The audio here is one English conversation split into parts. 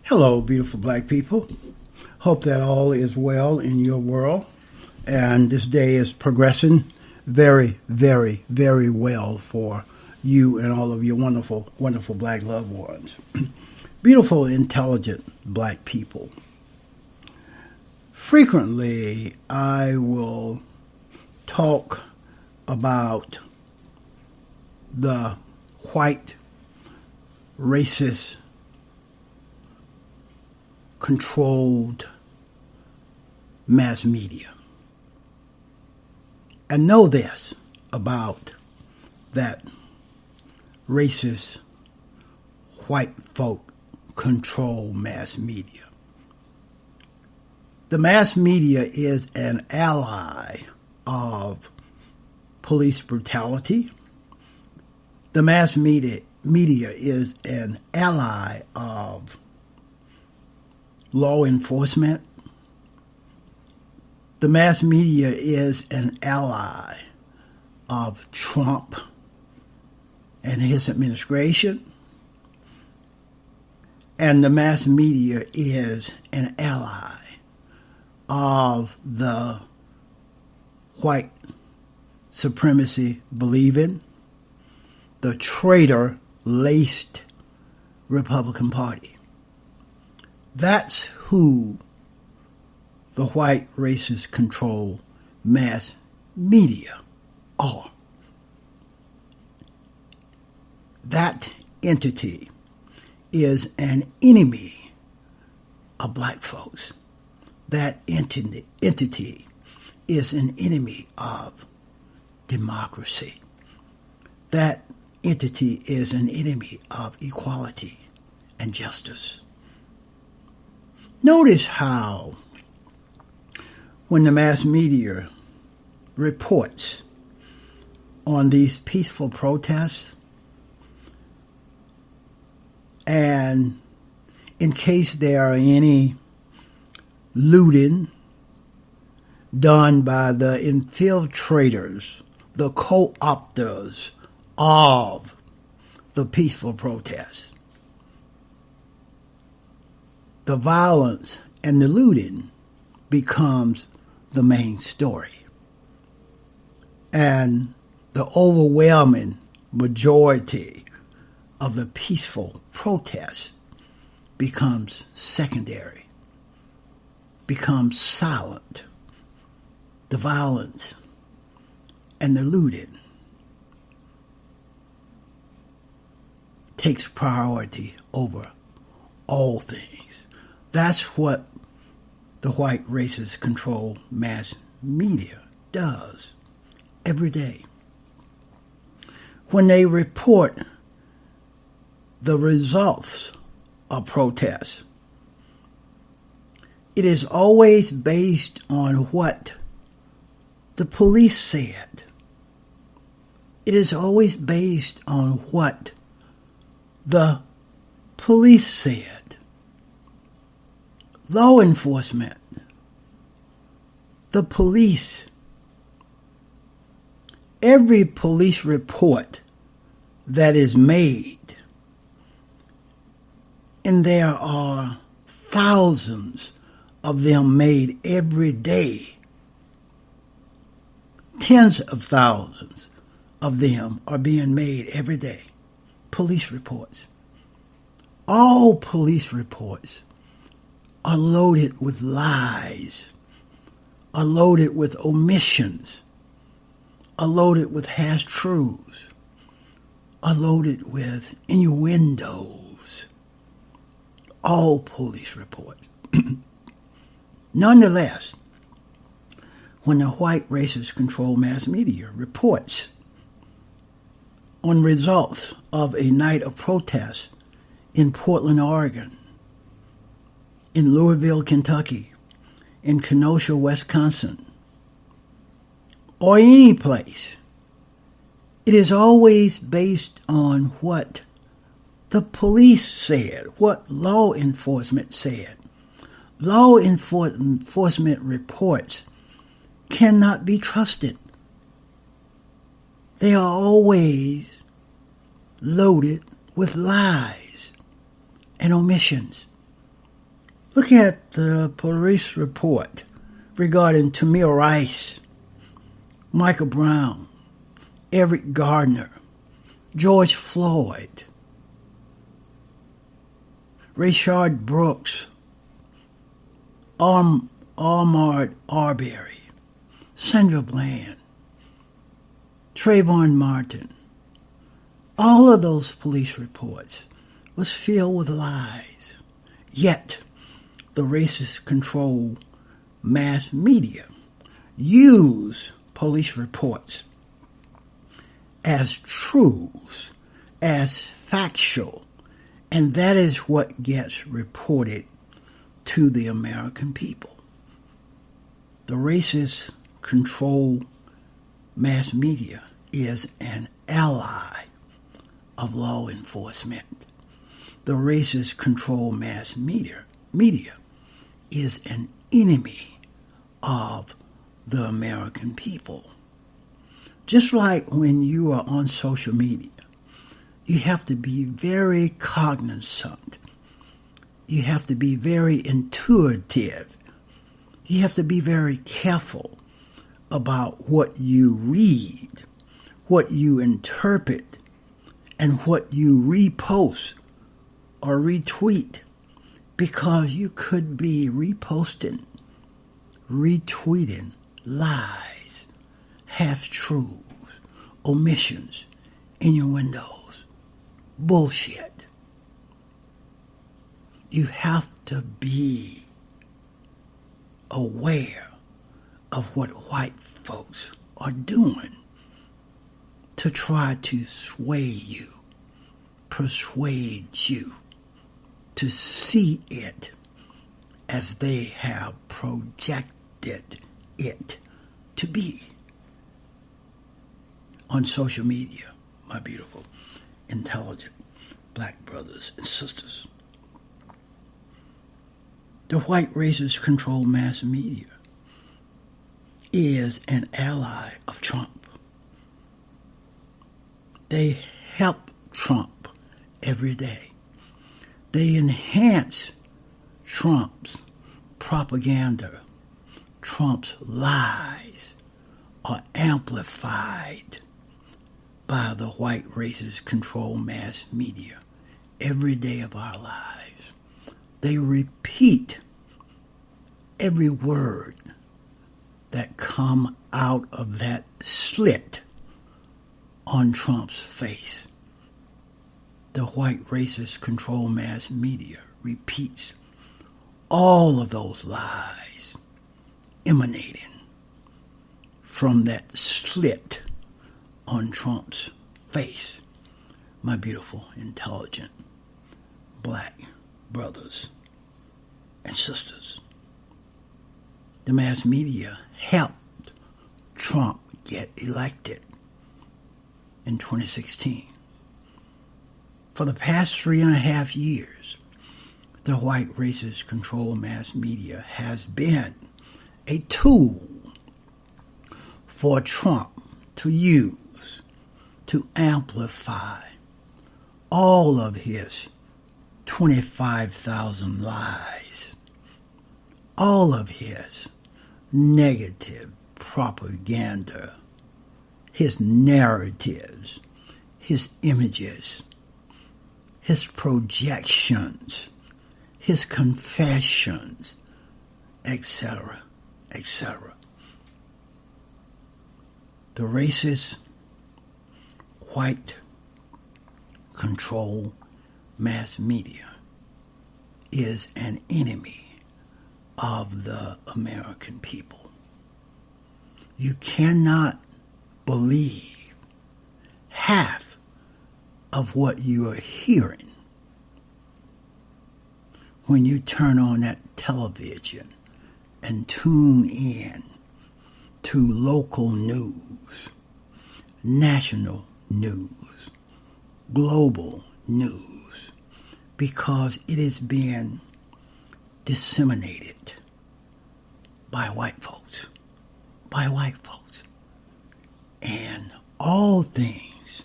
Hello, beautiful black people. Hope that all is well in your world. And this day is progressing very, very, very well for you and all of your wonderful, wonderful black loved ones. Beautiful, intelligent black people. Frequently, I will talk about the white, racist, controlled mass media. And know this about that racist white folk control mass media. The mass media is an ally of police brutality. The mass media is an ally of law enforcement. The mass media is an ally of Trump and his administration. And the mass media is an ally of the white supremacy believing, the traitor-laced Republican Party. That's who the white racist control mass media are. That entity is an enemy of black folks. That entity is an enemy of democracy. That entity is an enemy of equality and justice. Notice how when the mass media reports on these peaceful protests, and in case there are any looting done by the infiltrators, the co-opters of the peaceful protests, the violence and the looting becomes the main story. And the overwhelming majority of the peaceful protests becomes secondary, becomes silent. The violence and the looting takes priority over all things. That's what the white racist control mass media does every day. When they report the results of protests, it is always based on what the police said. It is always based on what the police said. Law enforcement, the police, every police report that is made, and there are thousands of them made every day, tens of thousands of them are being made every day, police reports. All police reports are loaded with lies, are loaded with omissions, are loaded with half-truths, are loaded with innuendos. All police reports. Nonetheless, when the white racist control mass media reports on results of a night of protest in Portland, Oregon, in Louisville, Kentucky, in Kenosha, Wisconsin, or any place, it is always based on what the police said, what law enforcement said. Law enforcement reports cannot be trusted. They are always loaded with lies and omissions. Look at the police report regarding Tamir Rice, Michael Brown, Eric Gardner, George Floyd, Rayshard Brooks, Ahmaud Arbery, Sandra Bland, Trayvon Martin. All of those police reports was filled with lies. Yet, the racist control mass media use police reports as truths, as factual, and that is what gets reported to the American people. The racist control mass media is an ally of law enforcement. The racist control mass media is an enemy of the American people. Just like when you are on social media, you have to be very cognizant. You have to be very intuitive. You have to be very careful about what you read, what you interpret, and what you repost or retweet, because you could be reposting, retweeting lies, half-truths, omissions, innuendos, bullshit. You have to be aware of what white folks are doing to try to sway you, persuade you to see it as they have projected it to be on social media, my beautiful, intelligent black brothers and sisters. The white racist control mass media is an ally of Trump. They help Trump every day. They enhance Trump's propaganda. Trump's lies are amplified by the white racist control mass media every day of our lives. They repeat every word that come out of that slit on Trump's face. The white racist control mass media repeats all of those lies emanating from that slit on Trump's face. My beautiful, intelligent, black brothers and sisters. The mass media helped Trump get elected in 2016. For the past 3.5 years, the white racist control mass media has been a tool for Trump to use to amplify all of his 25,000 lies, all of his negative propaganda, his narratives, his images, his projections, his confessions, etc., etc. The racist, white control mass media is an enemy of the American people. You cannot believe half of what you are hearing when you turn on that television and tune in to local news, national news, global news, because it is being disseminated by white folks, and all things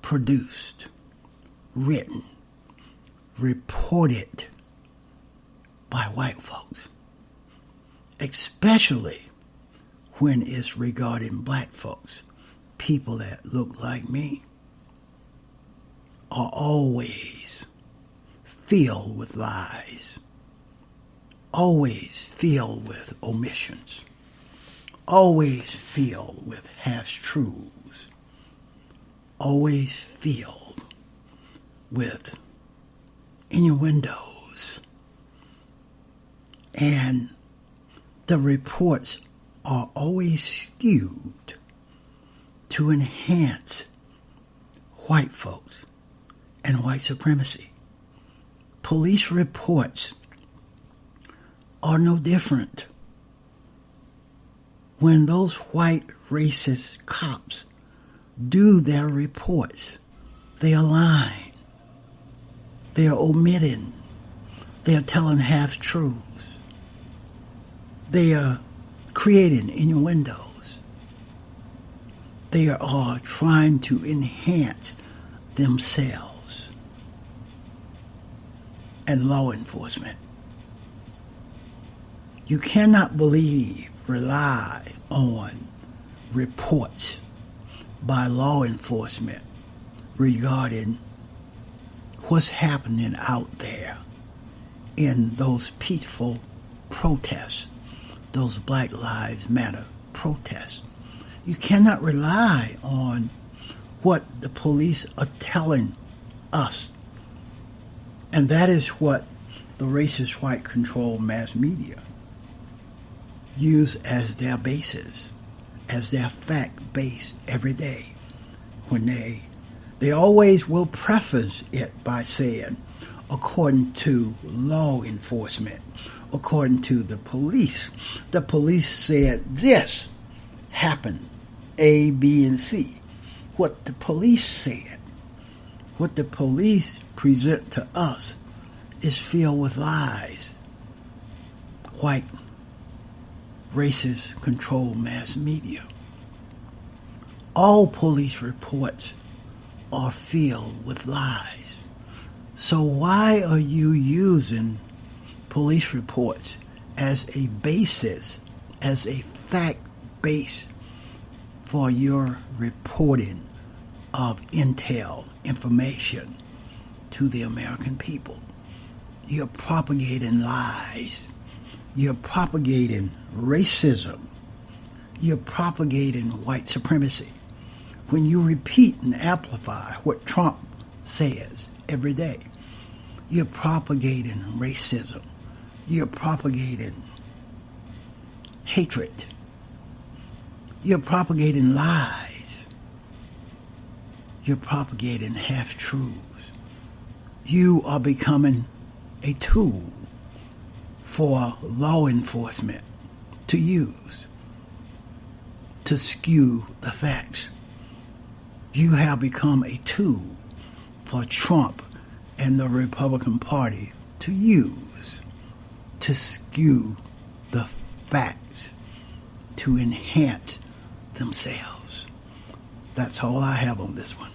produced, written, reported by white folks, especially when it's regarding black folks. People that look like me are always filled with lies, always filled with omissions, always filled with half-truths, always filled with innuendos. And the reports are always skewed to enhance white folks and white supremacy. Police reports are no different. When those white racist cops do their reports, they are lying, they are omitting, they are telling half-truths, they are creating innuendos, they are trying to enhance themselves. And law enforcement, you cannot rely on reports by law enforcement regarding what's happening out there in those peaceful protests, those Black Lives Matter protests. You cannot rely on what the police are telling us. And that is what the racist white controlled mass media use as their basis, as their fact base every day. When they always will preface it by saying, according to law enforcement, according to the police said this happened, A, B, and C. What the police said, what the police present to us is filled with lies. White, racist, controlled mass media. All police reports are filled with lies. So why are you using police reports as a basis, as a fact base for your reporting of intel, information to the American people? You're propagating lies. You're propagating racism. You're propagating white supremacy. When you repeat and amplify what Trump says every day, you're propagating racism. You're propagating hatred. You're propagating lies. You're propagating half-truths. You are becoming a tool for law enforcement to use to skew the facts. You have become a tool for Trump and the Republican Party to use to skew the facts, to enhance themselves. That's all I have on this one.